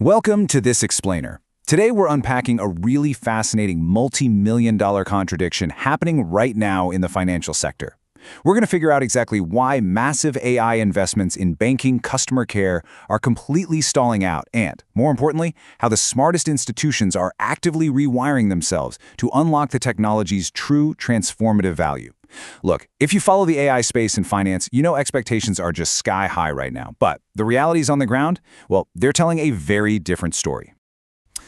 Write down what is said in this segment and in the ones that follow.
Welcome to This Explainer. Today we're unpacking a really fascinating multi-million-dollar contradiction happening right now in the financial sector. We're going to figure out exactly why massive AI investments in banking customer care are completely stalling out and, more importantly, how the smartest institutions are actively rewiring themselves to unlock the technology's true transformative value. Look, if you follow the AI space in finance, you know expectations are just sky high right now. But the realities on the ground, well, they're telling a very different story.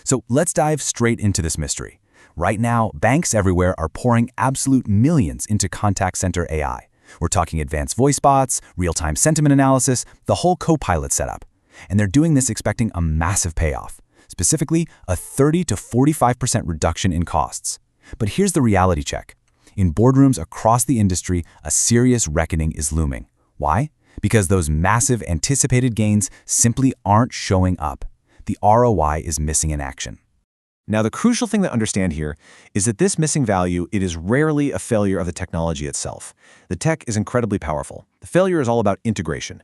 So let's dive straight into this mystery. Right now, banks everywhere are pouring absolute millions into contact center AI. We're talking advanced voice bots, real-time sentiment analysis, the whole co-pilot setup. And they're doing this expecting a massive payoff, specifically a 30 to 45% reduction in costs. But here's the reality check. In boardrooms across the industry, a serious reckoning is looming. Why? Because those massive anticipated gains simply aren't showing up. The ROI is missing in action. Now, the crucial thing to understand here is that this missing value, it is rarely a failure of the technology itself. The tech is incredibly powerful. The failure is all about integration.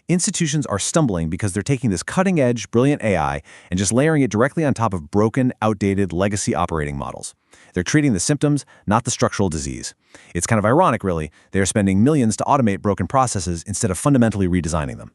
Institutions are stumbling because they're taking this cutting-edge, brilliant AI and just layering it directly on top of broken, outdated legacy operating models. They're treating the symptoms, not the structural disease. It's kind of ironic, really. They're spending millions to automate broken processes instead of fundamentally redesigning them.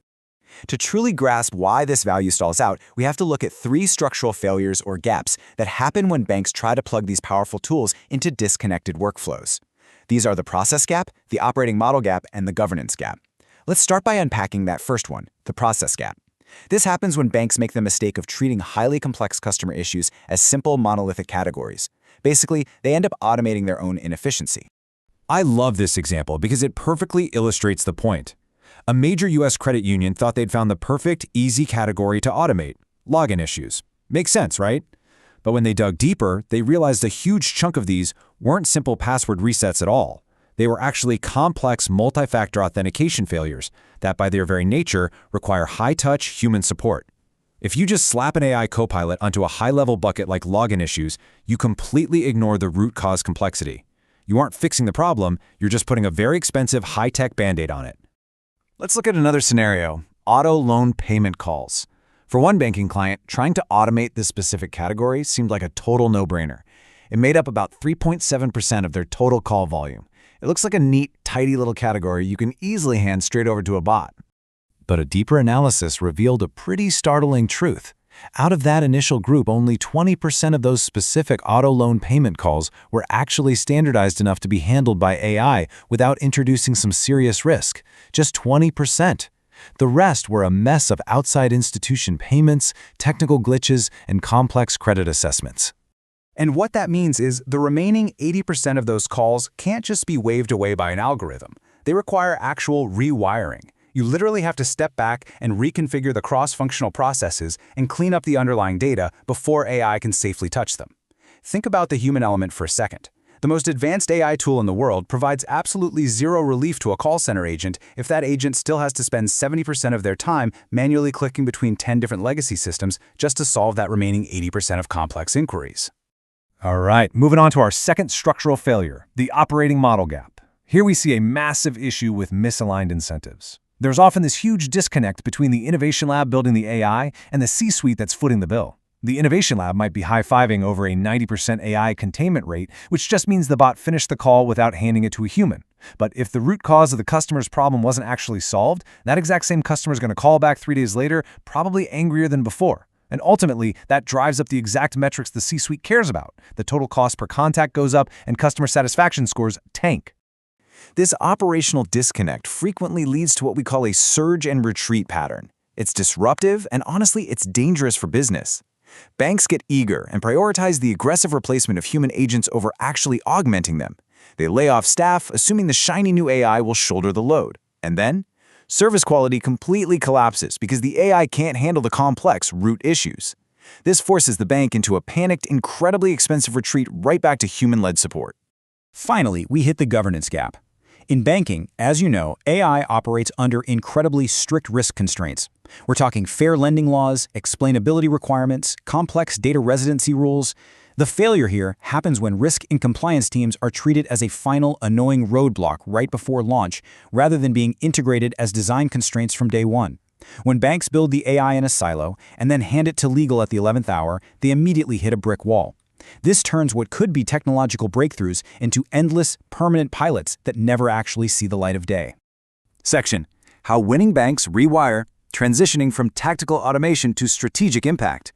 To truly grasp why this value stalls out, we have to look at three structural failures or gaps that happen when banks try to plug these powerful tools into disconnected workflows. These are the process gap, the operating model gap, and the governance gap. Let's start by unpacking that first one, the process gap. This happens when banks make the mistake of treating highly complex customer issues as simple monolithic categories. Basically, they end up automating their own inefficiency. I love this example because it perfectly illustrates the point. A major U.S. credit union thought they'd found the perfect, easy category to automate: login issues. Makes sense, right? But when they dug deeper, they realized a huge chunk of these weren't simple password resets at all. They were actually complex multi-factor authentication failures that, by their very nature, require high-touch human support. If you just slap an AI copilot onto a high-level bucket like login issues, you completely ignore the root cause complexity. You aren't fixing the problem, you're just putting a very expensive high-tech Band-Aid on it. Let's look at another scenario: auto loan payment calls. For one banking client, trying to automate this specific category seemed like a total no-brainer. It made up about 3.7% of their total call volume. It looks like a neat, tidy little category you can easily hand straight over to a bot. But a deeper analysis revealed a pretty startling truth. Out of that initial group, only 20% of those specific auto loan payment calls were actually standardized enough to be handled by AI without introducing some serious risk. Just 20%. The rest were a mess of outside institution payments, technical glitches, and complex credit assessments. And what that means is the remaining 80% of those calls can't just be waved away by an algorithm. They require actual rewiring. You literally have to step back and reconfigure the cross-functional processes and clean up the underlying data before AI can safely touch them. Think about the human element for a second. The most advanced AI tool in the world provides absolutely zero relief to a call center agent if that agent still has to spend 70% of their time manually clicking between 10 different legacy systems just to solve that remaining 80% of complex inquiries. All right, moving on to our second structural failure, the operating model gap. Here we see a massive issue with misaligned incentives. There's often this huge disconnect between the innovation lab building the AI and the C-suite that's footing the bill. The innovation lab might be high-fiving over a 90% AI containment rate, which just means the bot finished the call without handing it to a human. But if the root cause of the customer's problem wasn't actually solved, that exact same customer is going to call back 3 days later, probably angrier than before. And ultimately, that drives up the exact metrics the C-suite cares about. The total cost per contact goes up, and customer satisfaction scores tank. This operational disconnect frequently leads to what we call a surge and retreat pattern. It's disruptive, and honestly, it's dangerous for business. Banks get eager and prioritize the aggressive replacement of human agents over actually augmenting them. They lay off staff, assuming the shiny new AI will shoulder the load. And then, service quality completely collapses because the AI can't handle the complex root issues. This forces the bank into a panicked, incredibly expensive retreat right back to human-led support. Finally, we hit the governance gap. In banking, as you know, AI operates under incredibly strict risk constraints. We're talking fair lending laws, explainability requirements, complex data residency rules. The failure here happens when risk and compliance teams are treated as a final, annoying roadblock right before launch, rather than being integrated as design constraints from day one. When banks build the AI in a silo and then hand it to legal at the 11th hour, they immediately hit a brick wall. This turns what could be technological breakthroughs into endless, permanent pilots that never actually see the light of day. Section: How winning banks rewire, transitioning from tactical automation to strategic impact.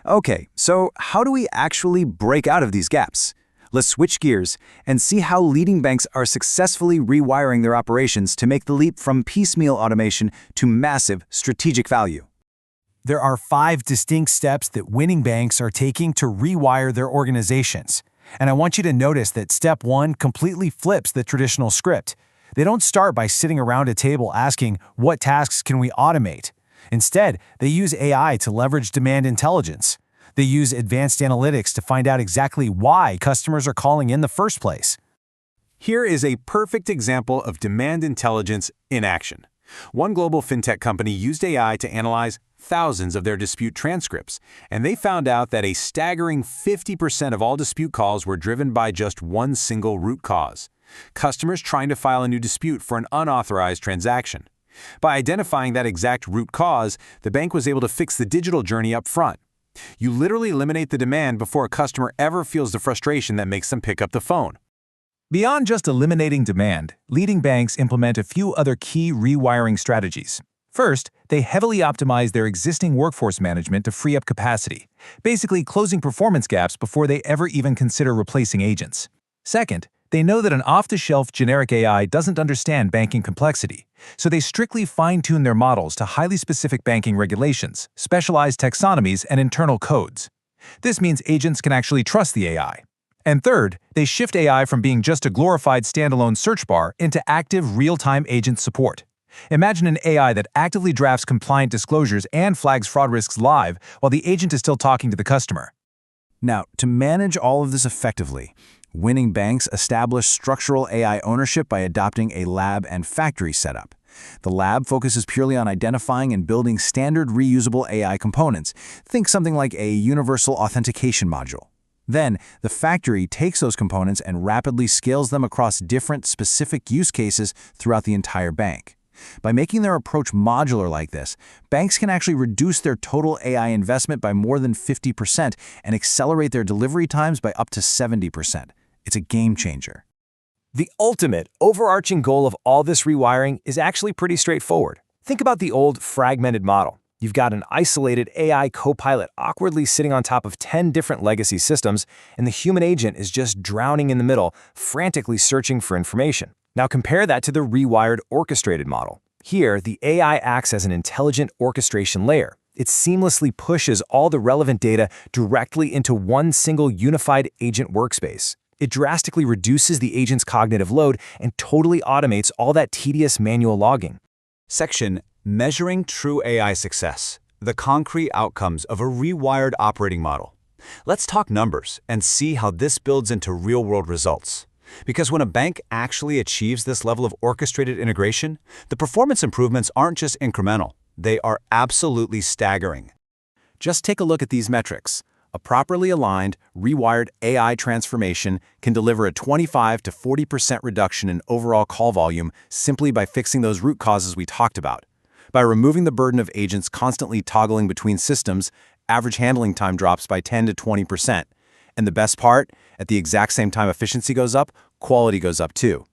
Okay, so how do we actually break out of these gaps? Let's switch gears and see how leading banks are successfully rewiring their operations to make the leap from piecemeal automation to massive strategic value. There are 5 distinct steps that winning banks are taking to rewire their organizations. And I want you to notice that step 1 completely flips the traditional script. They don't start by sitting around a table asking, what tasks can we automate? Instead, they use AI to leverage demand intelligence. They use advanced analytics to find out exactly why customers are calling in the first place. Here is a perfect example of demand intelligence in action. One global fintech company used AI to analyze thousands of their dispute transcripts, and they found out that a staggering 50% of all dispute calls were driven by just one single root cause: customers trying to file a new dispute for an unauthorized transaction. By identifying that exact root cause, the bank was able to fix the digital journey up front. You literally eliminate the demand before a customer ever feels the frustration that makes them pick up the phone. Beyond just eliminating demand, leading banks implement a few other key rewiring strategies. First, they heavily optimize their existing workforce management to free up capacity, basically closing performance gaps before they ever even consider replacing agents. Second, they know that an off-the-shelf generic AI doesn't understand banking complexity, so they strictly fine-tune their models to highly specific banking regulations, specialized taxonomies, and internal codes. This means agents can actually trust the AI. And third, they shift AI from being just a glorified standalone search bar into active real-time agent support. Imagine an AI that actively drafts compliant disclosures and flags fraud risks live while the agent is still talking to the customer. Now, to manage all of this effectively, winning banks establish structural AI ownership by adopting a lab and factory setup. The lab focuses purely on identifying and building standard reusable AI components. Think something like a universal authentication module. Then, the factory takes those components and rapidly scales them across different specific use cases throughout the entire bank. By making their approach modular like this, banks can actually reduce their total AI investment by more than 50% and accelerate their delivery times by up to 70%. It's a game changer. The ultimate, overarching goal of all this rewiring is actually pretty straightforward. Think about the old fragmented model. You've got an isolated AI co-pilot awkwardly sitting on top of 10 different legacy systems, and the human agent is just drowning in the middle, frantically searching for information. Now compare that to the rewired orchestrated model. Here, the AI acts as an intelligent orchestration layer. It seamlessly pushes all the relevant data directly into one single unified agent workspace. It drastically reduces the agent's cognitive load and totally automates all that tedious manual logging. Section: Measuring True AI Success, the concrete outcomes of a rewired operating model. Let's talk numbers and see how this builds into real-world results. Because when a bank actually achieves this level of orchestrated integration, the performance improvements aren't just incremental, they are absolutely staggering. Just take a look at these metrics. A properly aligned, rewired AI transformation can deliver a 25 to 40% reduction in overall call volume simply by fixing those root causes we talked about. By removing the burden of agents constantly toggling between systems, average handling time drops by 10 to 20%. And the best part, at the exact same time efficiency goes up, quality goes up too.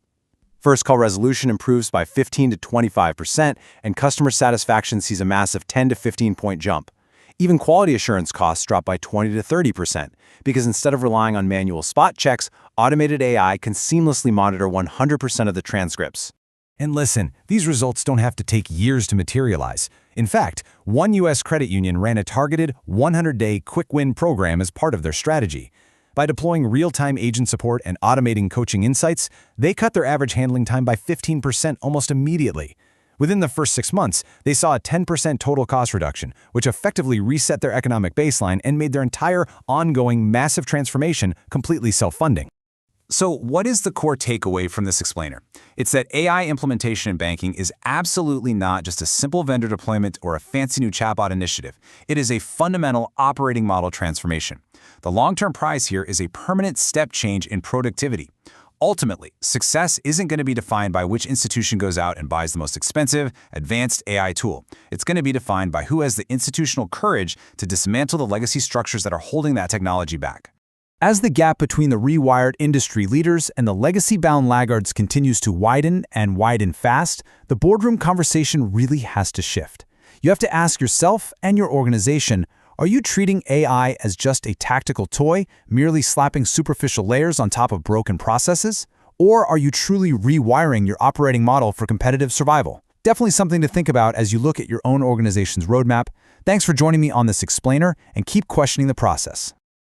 First call resolution improves by 15 to 25%, and customer satisfaction sees a massive 10 to 15-point jump. Even quality assurance costs drop by 20 to 30%, because instead of relying on manual spot checks, automated AI can seamlessly monitor 100% of the transcripts. And listen, these results don't have to take years to materialize. In fact, one U.S. credit union ran a targeted 100-day quick win program as part of their strategy. By deploying real-time agent support and automating coaching insights, they cut their average handling time by 15% almost immediately. Within the first 6 months, they saw a 10% total cost reduction, which effectively reset their economic baseline and made their entire ongoing massive transformation completely self-funding. So what is the core takeaway from this explainer? It's that AI implementation in banking is absolutely not just a simple vendor deployment or a fancy new chatbot initiative. It is a fundamental operating model transformation. The long-term prize here is a permanent step change in productivity. Ultimately, success isn't going to be defined by which institution goes out and buys the most expensive, advanced AI tool. It's going to be defined by who has the institutional courage to dismantle the legacy structures that are holding that technology back. As the gap between the rewired industry leaders and the legacy-bound laggards continues to widen and widen fast, the boardroom conversation really has to shift. You have to ask yourself and your organization, are you treating AI as just a tactical toy, merely slapping superficial layers on top of broken processes? Or are you truly rewiring your operating model for competitive survival? Definitely something to think about as you look at your own organization's roadmap. Thanks for joining me on this explainer, and keep questioning the process.